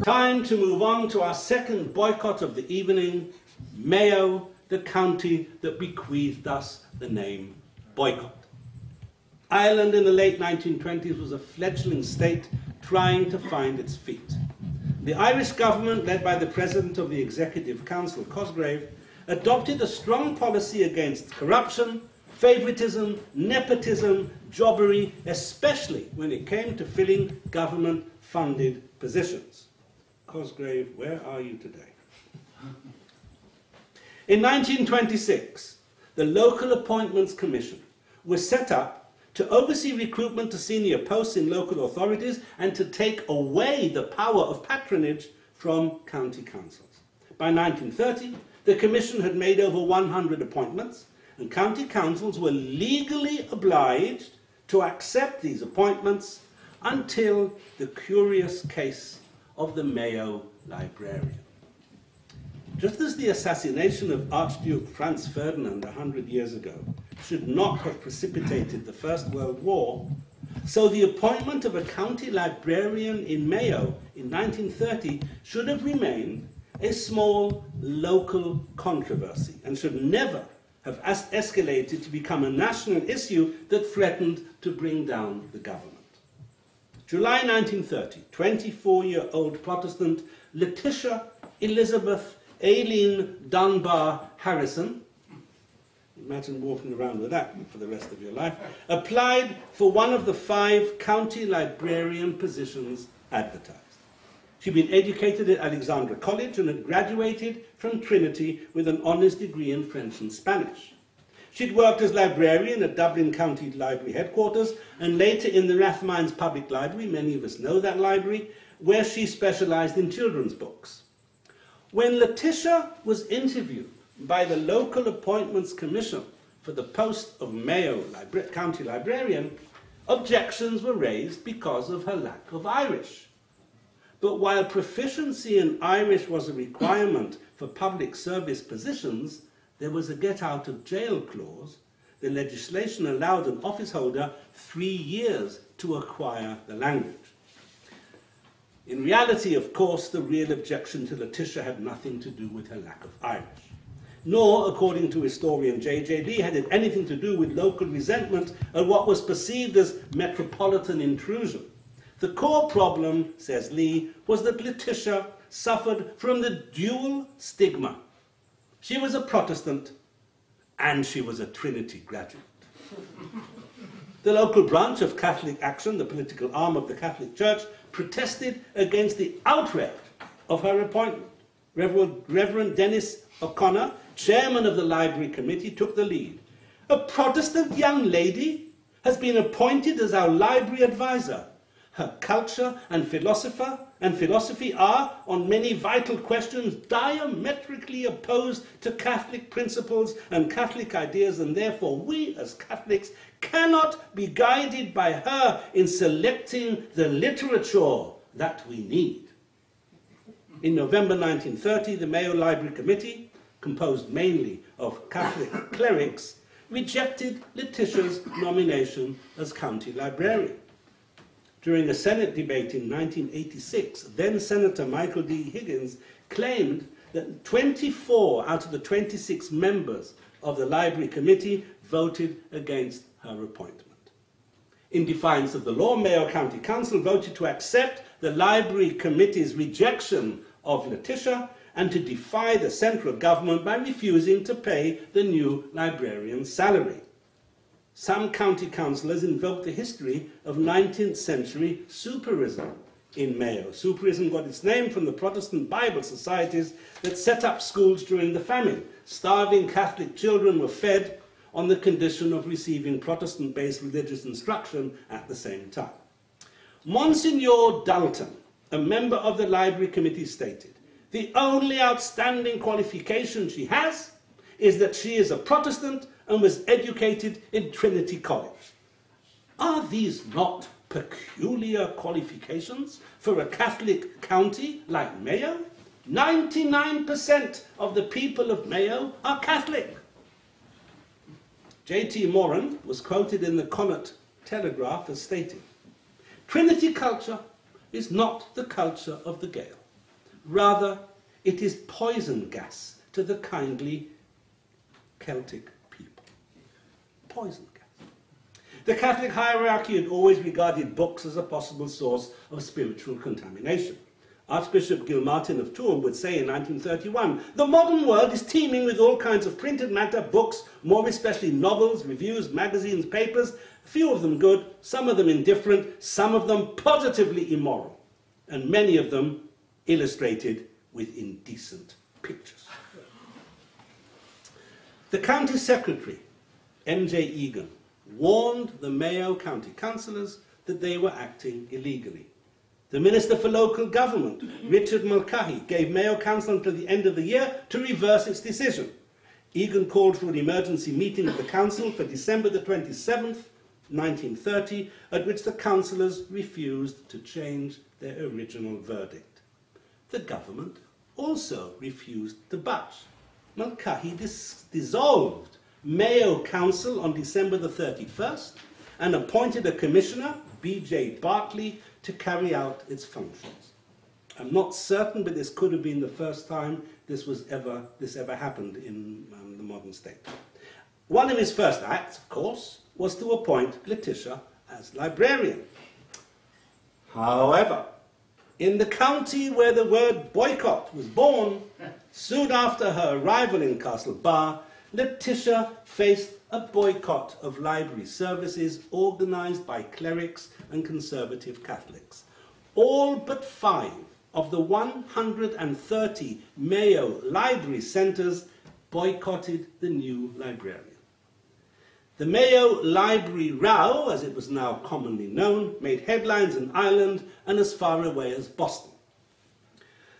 Time to move on to our second boycott of the evening, Mayo, the county that bequeathed us the name boycott. Ireland in the late 1920s was a fledgling state trying to find its feet. The Irish government, led by the President of the Executive Council, Cosgrave, adopted a strong policy against corruption, favouritism, nepotism, jobbery, especially when it came to filling government-funded positions. Cosgrave, where are you today? In 1926, the Local Appointments Commission was set up to oversee recruitment to senior posts in local authorities and to take away the power of patronage from county councils. By 1930, the Commission had made over 100 appointments, and county councils were legally obliged to accept these appointments until the curious case of the Mayo librarian. Just as the assassination of Archduke Franz Ferdinand 100 years ago should not have precipitated the First World War, so the appointment of a county librarian in Mayo in 1930 should have remained a small local controversy and should never have escalated to become a national issue that threatened to bring down the government. July 1930, 24-year-old Protestant Letitia Elizabeth Aileen Dunbar Harrison, imagine walking around with that for the rest of your life, applied for one of the 5 county librarian positions advertised. She'd been educated at Alexandra College and had graduated from Trinity with an honours degree in French and Spanish. She'd worked as librarian at Dublin County Library headquarters and later in the Rathmines Public Library, many of us know that library, where she specialised in children's books. When Letitia was interviewed by the Local Appointments Commission for the post of Mayo County Librarian, objections were raised because of her lack of Irish. But while proficiency in Irish was a requirement for public service positions, there was a get-out-of-jail clause. The legislation allowed an office holder 3 years to acquire the language. In reality, of course, the real objection to Letitia had nothing to do with her lack of Irish. Nor, according to historian J.J. Lee, had it anything to do with local resentment at what was perceived as metropolitan intrusion. The core problem, says Lee, was that Letitia suffered from the dual stigma. She was a Protestant and she was a Trinity graduate. The local branch of Catholic Action, the political arm of the Catholic Church, protested against the outrage of her appointment. Reverend Dennis O'Connor, chairman of the Library Committee, took the lead. A Protestant young lady has been appointed as our library advisor. Her culture and philosophy are, on many vital questions, diametrically opposed to Catholic principles and Catholic ideas, and therefore we, as Catholics, cannot be guided by her in selecting the literature that we need. In November 1930, the Mayo Library Committee, composed mainly of Catholic clerics, rejected Letitia's nomination as county librarian. During a Senate debate in 1986, then-Senator Michael D. Higgins claimed that 24 out of the 26 members of the Library Committee voted against her appointment. In defiance of the law, Mayo County Council voted to accept the Library Committee's rejection of Letitia and to defy the central government by refusing to pay the new librarian's salary. Some county councillors invoked the history of 19th century superism in Mayo. Superism got its name from the Protestant Bible societies that set up schools during the famine. Starving Catholic children were fed on the condition of receiving Protestant-based religious instruction at the same time. Monsignor Dalton, a member of the Library Committee, stated, "The only outstanding qualification she has is that she is a Protestant and was educated in Trinity College." Are these not peculiar qualifications for a Catholic county like Mayo? 99% of the people of Mayo are Catholic. J.T. Moran was quoted in the Connaught Telegraph as stating, "Trinity culture is not the culture of the Gael. Rather, it is poison gas to the kindly Celtic people. Poison gas. The Catholic hierarchy had always regarded books as a possible source of spiritual contamination. Archbishop Gilmartin of Tuam would say in 1931, "The modern world is teeming with all kinds of printed matter, books, more especially novels, reviews, magazines, papers, a few of them good, some of them indifferent, some of them positively immoral, and many of them illustrated with indecent pictures." The county secretary, M.J. Egan, warned the Mayo county councillors that they were acting illegally. The Minister for Local Government, Richard Mulcahy, gave Mayo Council until the end of the year to reverse its decision. Egan called for an emergency meeting of the council for December the 27th, 1930, at which the councillors refused to change their original verdict. The government also refused to budge. Mulcahy dissolved Mayo Council on December the 31st and appointed a commissioner, B.J. Bartley, to carry out its functions. I'm not certain, but this could have been the first time this ever happened in the modern state. One of his first acts, of course, was to appoint Letitia as librarian. However, in the county where the word boycott was born, soon after her arrival in Castlebar, Letitia faced a boycott of library services organised by clerics and conservative Catholics. All but 5 of the 130 Mayo library centres boycotted the new librarian. The Mayo Library Row, as it was now commonly known, made headlines in Ireland and as far away as Boston.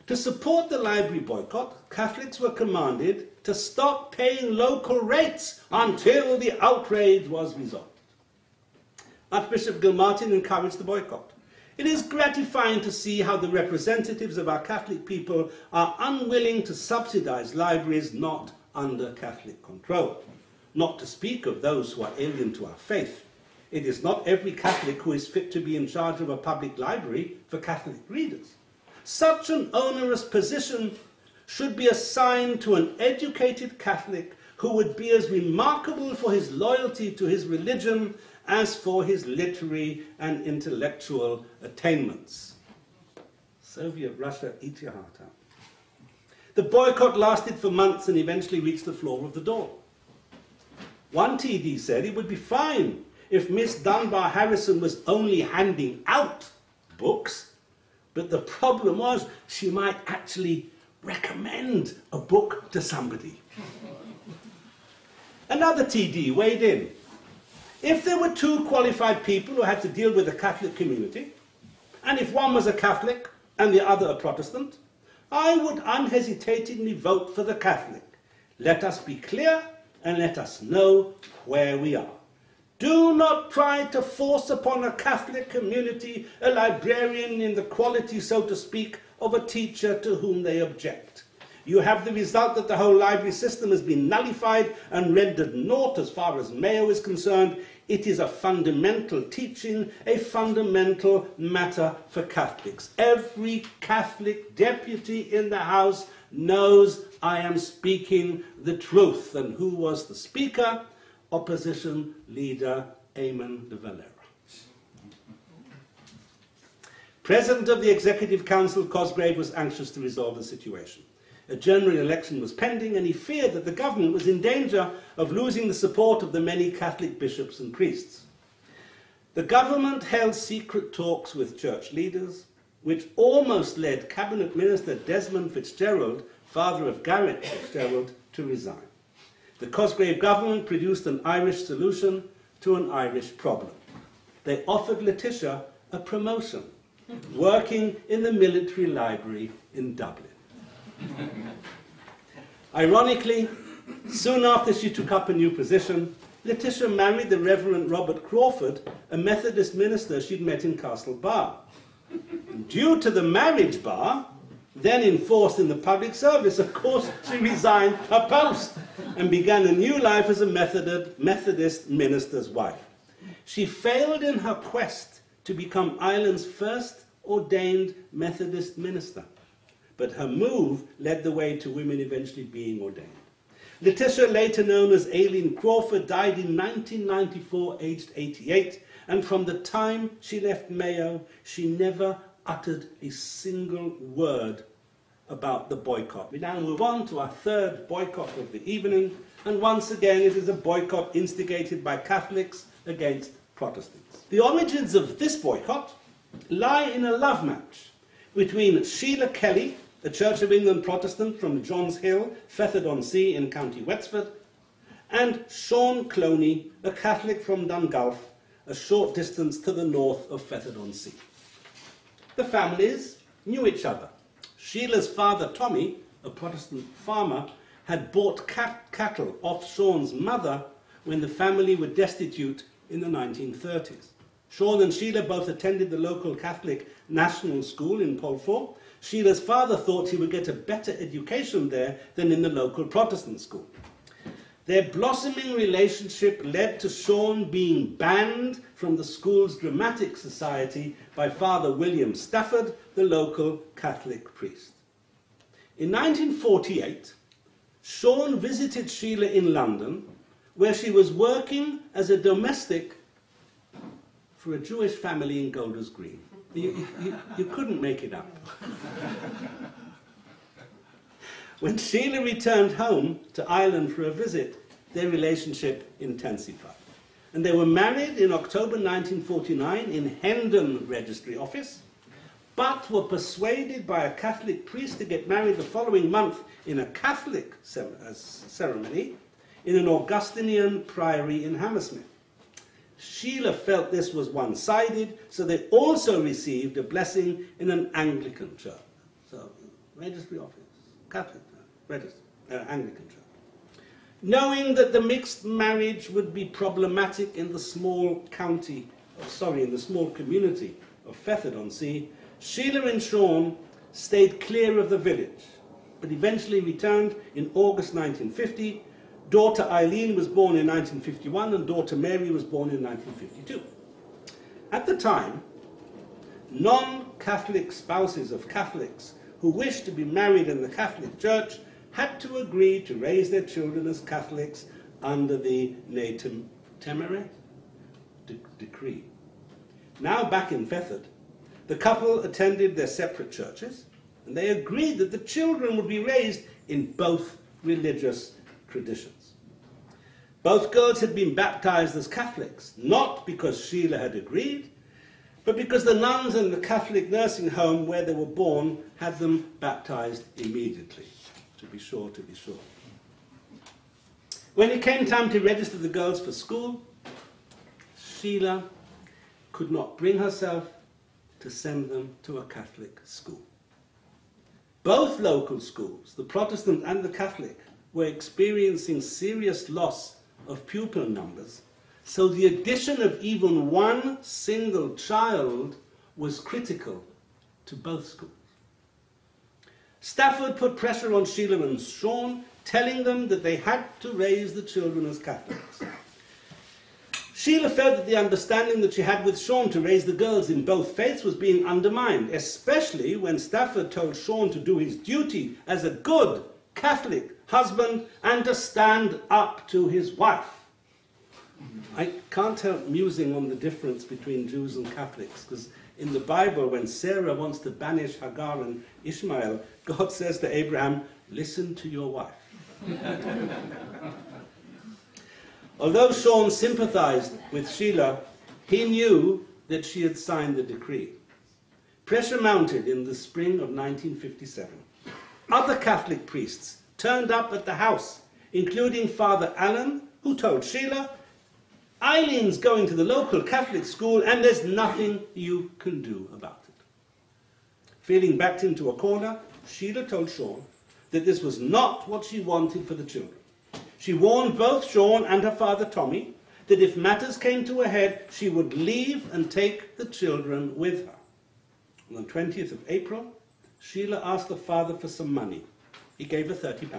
To support the library boycott, Catholics were commanded to stop paying local rates until the outrage was resolved. Archbishop Gilmartin encouraged the boycott. It is gratifying to see how the representatives of our Catholic people are unwilling to subsidize libraries not under Catholic control. Not to speak of those who are alien to our faith. It is not every Catholic who is fit to be in charge of a public library for Catholic readers. Such an onerous position should be assigned to an educated Catholic who would be as remarkable for his loyalty to his religion as for his literary and intellectual attainments. Soviet Russia, eat your heart out. The boycott lasted for months and eventually reached the floor of the Dáil. One TD said it would be fine if Miss Dunbar Harrison was only handing out books, but the problem was she might actually recommend a book to somebody. Another TD weighed in. If there were 2 qualified people who had to deal with the Catholic community, and if one was a Catholic and the other a Protestant, I would unhesitatingly vote for the Catholic. Let us be clear and let us know where we are. Do not try to force upon a Catholic community a librarian in the quality, so to speak, of a teacher to whom they object. You have the result that the whole library system has been nullified and rendered naught as far as Mayo is concerned. It is a fundamental teaching, a fundamental matter for Catholics. Every Catholic deputy in the House knows I am speaking the truth. And who was the speaker? Opposition leader Eamon de Valera. President of the Executive Council, Cosgrave, was anxious to resolve the situation. A general election was pending, and he feared that the government was in danger of losing the support of the many Catholic bishops and priests. The government held secret talks with church leaders, which almost led Cabinet Minister Desmond Fitzgerald, father of Garrett Fitzgerald, to resign. The Cosgrave government produced an Irish solution to an Irish problem. They offered Letitia a promotion, working in the military library in Dublin. Ironically, soon after she took up a new position, Letitia married the Reverend Robert Crawford, a Methodist minister she'd met in Castlebar. Due to the marriage bar, then enforced in the public service, of course, she resigned her post and began a new life as a Methodist minister's wife. She failed in her quest to become Ireland's first ordained Methodist minister. but her move led the way to women eventually being ordained. Letitia, later known as Aileen Crawford, died in 1994, aged 88, and from the time she left Mayo, she never uttered a single word about the boycott. We now move on to our third boycott of the evening, and once again it is a boycott instigated by Catholics against Protestants. The origins of this boycott lie in a love match between Sheila Kelly, a Church of England Protestant from Johns Hill, Fethard-on-Sea in County Wexford, and Sean Cloney, a Catholic from Dungulf, a short distance to the north of Fethard-on-Sea. The families knew each other. Sheila's father, Tommy, a Protestant farmer, had bought cattle off Sean's mother when the family were destitute in the 1930s. Sean and Sheila both attended the local Catholic national school in Polford. Sheila's father thought he would get a better education there than in the local Protestant school. Their blossoming relationship led to Sean being banned from the school's dramatic society by Father William Stafford, the local Catholic priest. In 1948, Sean visited Sheila in London, where she was working as a domestic for a Jewish family in Golders Green. You couldn't make it up. When Sheila returned home to Ireland for a visit, their relationship intensified. And they were married in October 1949 in Hendon Registry Office, but were persuaded by a Catholic priest to get married the following month in a Catholic ceremony in an Augustinian priory in Hammersmith. Sheila felt this was one-sided, so they also received a blessing in an Anglican church. So, registry office, Catholic Anglican church. Knowing that the mixed marriage would be problematic in the small community of Fethard-on-Sea, Sheila and Sean stayed clear of the village, but eventually returned in August 1950. Daughter Eileen was born in 1951 and daughter Mary was born in 1952. At the time, non-Catholic spouses of Catholics who wished to be married in the Catholic Church had to agree to raise their children as Catholics under the Ne Temere decree. Now back in Fethard, the couple attended their separate churches, and they agreed that the children would be raised in both religious traditions. Both girls had been baptized as Catholics, not because Sheila had agreed, but because the nuns in the Catholic nursing home where they were born had them baptized immediately. To be sure. When it came time to register the girls for school, Sheila could not bring herself to send them to a Catholic school. Both local schools, the Protestant and the Catholic, were experiencing serious loss of pupil numbers, so the addition of even one single child was critical to both schools. Stafford put pressure on Sheila and Sean, telling them that they had to raise the children as Catholics. Sheila felt that the understanding that she had with Sean to raise the girls in both faiths was being undermined, especially when Stafford told Sean to do his duty as a good Catholic husband and to stand up to his wife. I can't help musing on the difference between Jews and Catholics, because in the Bible, when Sarah wants to banish Hagar and Ishmael, God says to Abraham, listen to your wife. Although Sean sympathized with Sheila, he knew that she had signed the decree. Pressure mounted in the spring of 1957. Other Catholic priests turned up at the house, including Father Allen, who told Sheila, Eileen's going to the local Catholic school and there's nothing you can do about it. Feeling backed into a corner, Sheila told Sean that this was not what she wanted for the children. She warned both Sean and her father Tommy that if matters came to a head, she would leave and take the children with her. On the 20th of April, Sheila asked the father for some money. He gave her £30.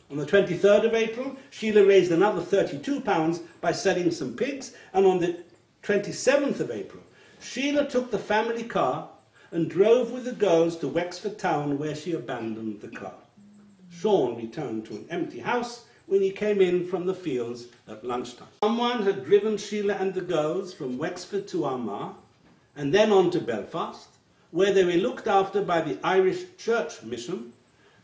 On the 23rd of April, Sheila raised another £32 by selling some pigs, and on the 27th of April, Sheila took the family car and drove with the girls to Wexford town, where she abandoned the car. Sean returned to an empty house when he came in from the fields at lunchtime. Someone had driven Sheila and the girls from Wexford to Armagh and then on to Belfast, where they were looked after by the Irish Church Mission,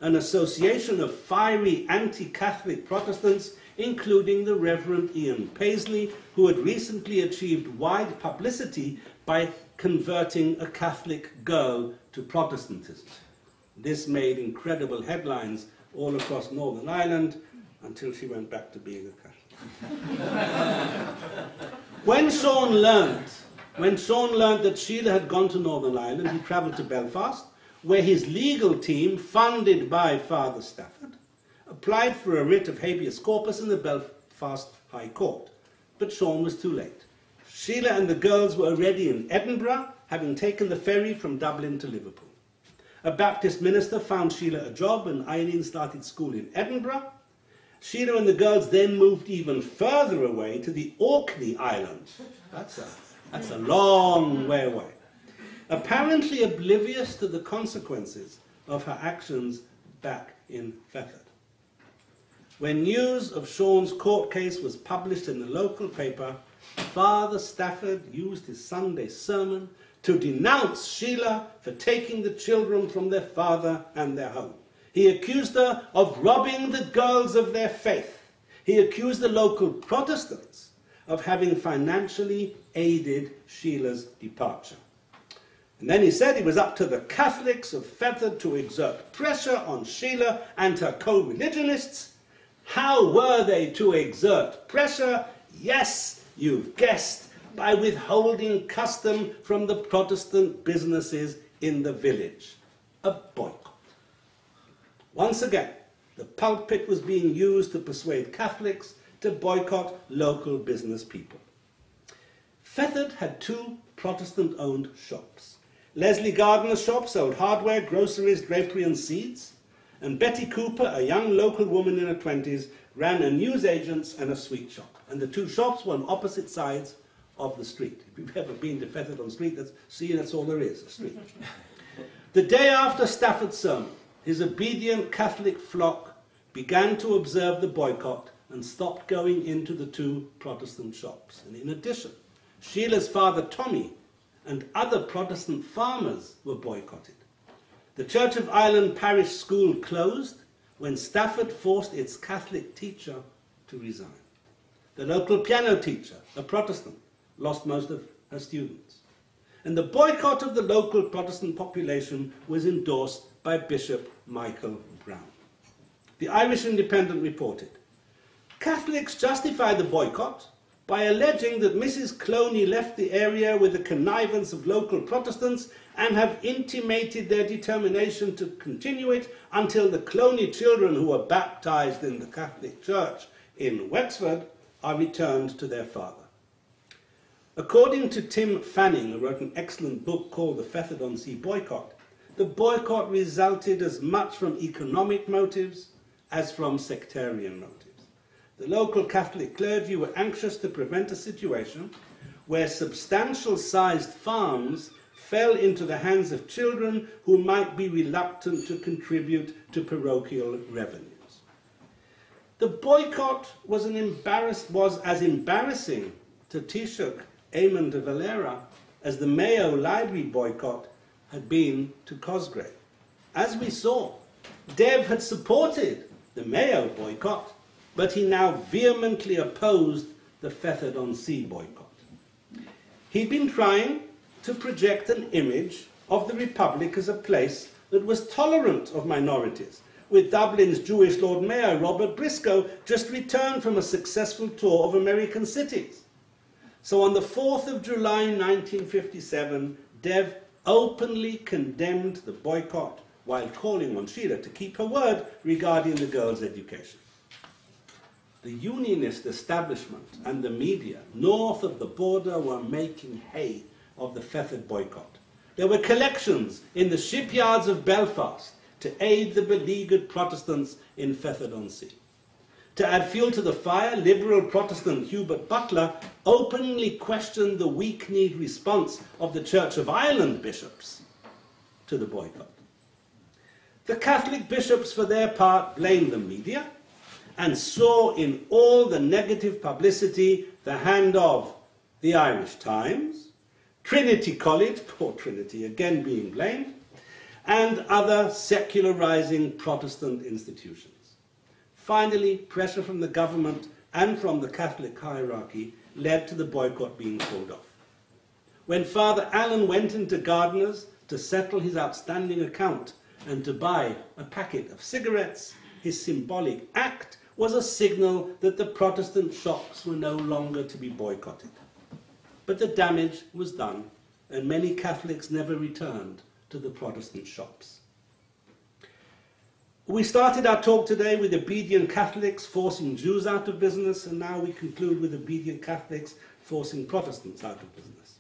an association of fiery anti-Catholic Protestants, including the Reverend Ian Paisley, who had recently achieved wide publicity by converting a Catholic girl to Protestantism. This made incredible headlines all across Northern Ireland until she went back to being a Catholic. When Sean learned that Sheila had gone to Northern Ireland, he travelled to Belfast, where his legal team, funded by Father Stafford, applied for a writ of habeas corpus in the Belfast High Court. But Sean was too late. Sheila and the girls were already in Edinburgh, having taken the ferry from Dublin to Liverpool. A Baptist minister found Sheila a job, and Eileen started school in Edinburgh. Sheila and the girls then moved even further away to the Orkney Islands. That's a long way away. Apparently oblivious to the consequences of her actions back in Fethard. When news of Sean's court case was published in the local paper, Father Stafford used his Sunday sermon to denounce Sheila for taking the children from their father and their home. He accused her of robbing the girls of their faith. He accused the local Protestants of having financially aided Sheila's departure. And then he said it was up to the Catholics of Fethard to exert pressure on Sheila and her co-religionists. How were they to exert pressure? Yes, you've guessed, by withholding custom from the Protestant businesses in the village. A boycott. Once again, the pulpit was being used to persuade Catholics to boycott local business people. Fethard had two Protestant-owned shops. Leslie Gardner's shop sold hardware, groceries, drapery and seeds, and Betty Cooper, a young local woman in her 20s, ran a newsagent's and a sweet shop. And the two shops were on opposite sides of the street. If you've ever been to Fethard-on-Sea, that's all there is, a street. The day after Stafford's sermon, his obedient Catholic flock began to observe the boycott and stopped going into the two Protestant shops. And in addition, Sheila's father Tommy and other Protestant farmers were boycotted. The Church of Ireland parish school closed when Stafford forced its Catholic teacher to resign. The local piano teacher, a Protestant, lost most of her students. And the boycott of the local Protestant population was endorsed by Bishop Michael Brown. The Irish Independent reported, Catholics justify the boycott by alleging that Mrs. Cloney left the area with the connivance of local Protestants and have intimated their determination to continue it until the Cloney children who were baptized in the Catholic Church in Wexford are returned to their father. According to Tim Fanning, who wrote an excellent book called The Fethard-on-Sea Boycott, the boycott resulted as much from economic motives as from sectarian motives. The local Catholic clergy were anxious to prevent a situation where substantial-sized farms fell into the hands of children who might be reluctant to contribute to parochial revenues. The boycott was as embarrassing to Taoiseach Eamon de Valera as the Mayo library boycott had been to Cosgrave. As we saw, Dev had supported the Mayo boycott, but he now vehemently opposed the Fethard-on-Sea boycott. He'd been trying to project an image of the Republic as a place that was tolerant of minorities, with Dublin's Jewish Lord Mayor Robert Briscoe just returned from a successful tour of American cities. So on the 4th of July 1957, Dev openly condemned the boycott while calling on Sheila to keep her word regarding the girls' education. The unionist establishment and the media north of the border were making hay of the Fethard boycott. There were collections in the shipyards of Belfast to aid the beleaguered Protestants in Fethard-on-Sea. To add fuel to the fire, liberal Protestant Hubert Butler openly questioned the weak-kneed response of the Church of Ireland bishops. to the boycott. The Catholic bishops, for their part, blamed the media and saw in all the negative publicity the hand of the Irish Times, Trinity College, poor Trinity again being blamed, and other secularizing Protestant institutions. Finally, pressure from the government and from the Catholic hierarchy led to the boycott being pulled off. When Father Allen went into Gardiner's to settle his outstanding account and to buy a packet of cigarettes, his symbolic act was a signal that the Protestant shops were no longer to be boycotted. But the damage was done, and many Catholics never returned to the Protestant shops. We started our talk today with obedient Catholics forcing Jews out of business, and now we conclude with obedient Catholics forcing Protestants out of business.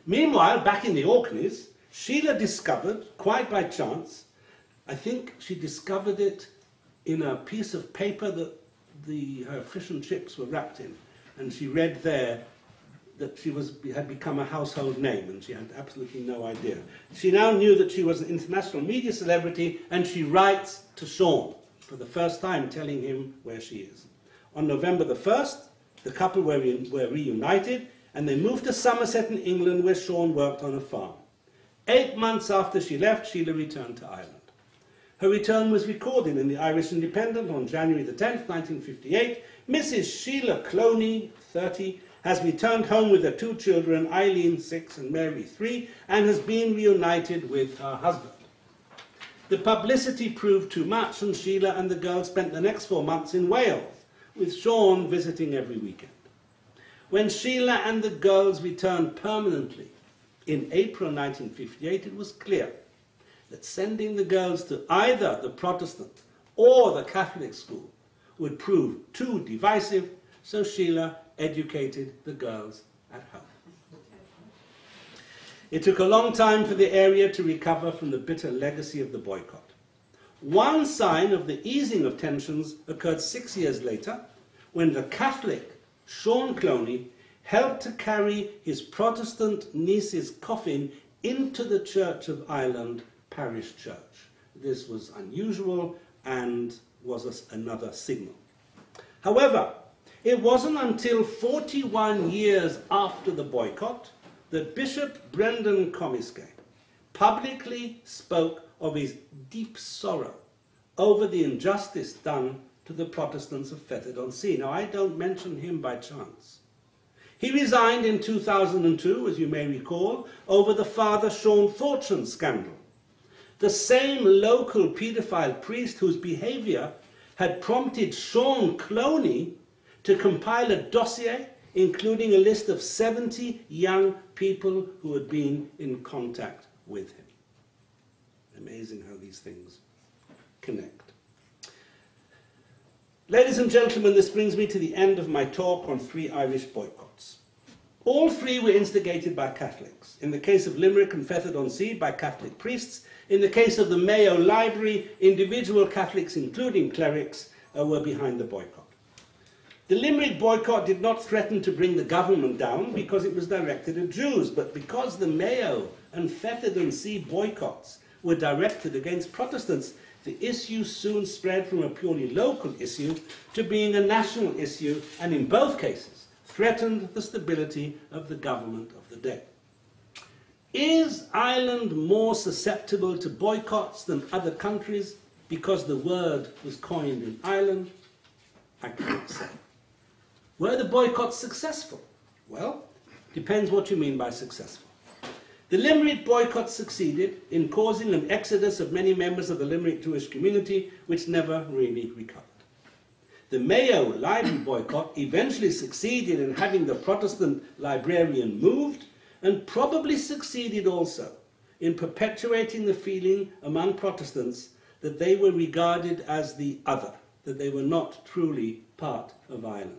Meanwhile, back in the Orkneys, Sheila discovered, quite by chance, I think she discovered it in a piece of paper that her fish and chips were wrapped in, and she read there that she had become a household name, and she had absolutely no idea. She now knew that she was an international media celebrity, and she writes to Sean for the first time, telling him where she is. On November the 1st, the couple were reunited, and they moved to Somerset in England, where Sean worked on a farm. 8 months after she left, Sheila returned to Ireland. Her return was recorded in the Irish Independent on January the 10th, 1958. Mrs. Sheila Cloney, 30, has returned home with her 2 children, Eileen, 6, and Mary, 3, and has been reunited with her husband. The publicity proved too much, and Sheila and the girls spent the next 4 months in Wales, with Sean visiting every weekend. When Sheila and the girls returned permanently in April 1958, it was clear that sending the girls to either the Protestant or the Catholic school would prove too divisive, so Sheila educated the girls at home. It took a long time for the area to recover from the bitter legacy of the boycott. One sign of the easing of tensions occurred 6 years later, when the Catholic Sean Cloney helped to carry his Protestant niece's coffin into the Church of Ireland parish church. This was unusual and was another signal. However, it wasn't until 41 years after the boycott that Bishop Brendan Comiskey publicly spoke of his deep sorrow over the injustice done to the Protestants of Fethard-on-Sea. Now, I don't mention him by chance. He resigned in 2002, as you may recall, over the Father Sean Fortune scandal. The same local paedophile priest whose behaviour had prompted Sean Cloney to compile a dossier including a list of 70 young people who had been in contact with him. Amazing how these things connect. Ladies and gentlemen, this brings me to the end of my talk on 3 Irish boycotts. All 3 were instigated by Catholics. In the case of Limerick and Fethard-on-Sea, by Catholic priests. In the case of the Mayo Library, individual Catholics, including clerics, were behind the boycott. The Limerick boycott did not threaten to bring the government down because it was directed at Jews, but because the Mayo and Fethard-on-Sea boycotts were directed against Protestants, the issue soon spread from a purely local issue to being a national issue, and in both cases threatened the stability of the government of the day. Is Ireland more susceptible to boycotts than other countries because the word was coined in Ireland? I can't say. Were the boycotts successful? Well, depends what you mean by successful. The Limerick boycott succeeded in causing an exodus of many members of the Limerick Jewish community, which never really recovered. The Mayo library boycott eventually succeeded in having the Protestant librarian moved, and probably succeeded also in perpetuating the feeling among Protestants that they were regarded as the other, that they were not truly part of Ireland.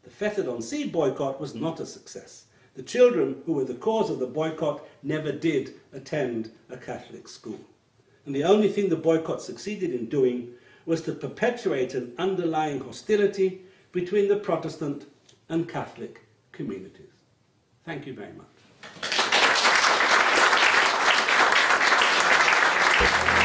The Fethard-on-Sea boycott was not a success. The children who were the cause of the boycott never did attend a Catholic school. And the only thing the boycott succeeded in doing was to perpetuate an underlying hostility between the Protestant and Catholic communities. Thank you very much. you.